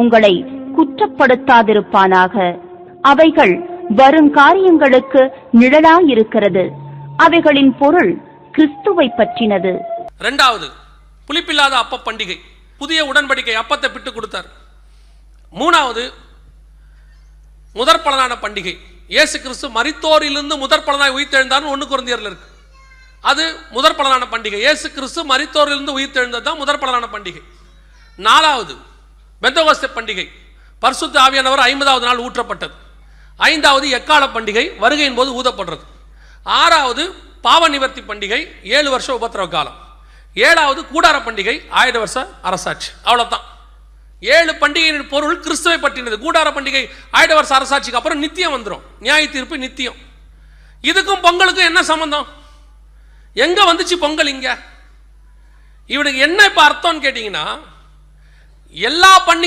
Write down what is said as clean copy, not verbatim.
உங்களை குற்றப்படுத்தாதிருப்பானாக. அவைகள் வருங்காரியங்களுக்கு நிழலாயிருக்கிறது. அவைகளின் பொருள் கிறிஸ்துவை பற்றினது. இரண்டாவது, புளிப்பில்லாத அப்ப பண்டிகை, புதிய உடன்படிக்கை அப்பத்தை பிட்டு கொடுத்தார். மூணாவது, முதற் பலனான பண்டிகை. இயேசு கிறிஸ்து மரித்தோரிலிருந்து முதற் பலனாய் உயிர்த்தெழுந்தார் 1 கொரிந்தியர்ல இருக்கு. அது முதற் பலனான பண்டிகை. இயேசு கிறிஸ்து மரித்தோரிலிருந்து உயிர்த்தெழுந்தது தான் முதற் பலனான பண்டிகை. நாலாவது, பெந்தகோஸ்தே பண்டிகை, பரிசுத்த ஆவியானவர் 50வது நாள் ஊற்றப்பட்டது. 5வது, எக்கால பண்டிகை, வருகையின் போது ஊதப்படுறது. 6வது, பாவ நிவர்த்தி பண்டிகை, 7 வருஷ உபத்திரவ காலம். 7வது, கூடார பண்டிகை, 1000 வருஷ அரசாட்சி. அவ்வளவுதான். 7 பண்டிகையின் பொருள் கிறிஸ்துவை பற்றினது. கூடார பண்டிகை 1000 வருஷ அரசாட்சிக்கு அப்புறம் நித்தியம் வந்துடும், நியாய தீர்ப்பு நித்தியம். இதுக்கும் பொங்கலுக்கும் என்ன சம்பந்தம்? எங்க வந்துச்சு பொங்கல்? இங்க இவனுக்கு என்ன இப்ப அர்த்தம்னு கேட்டீங்கன்னா, எல்லா பண்டிகை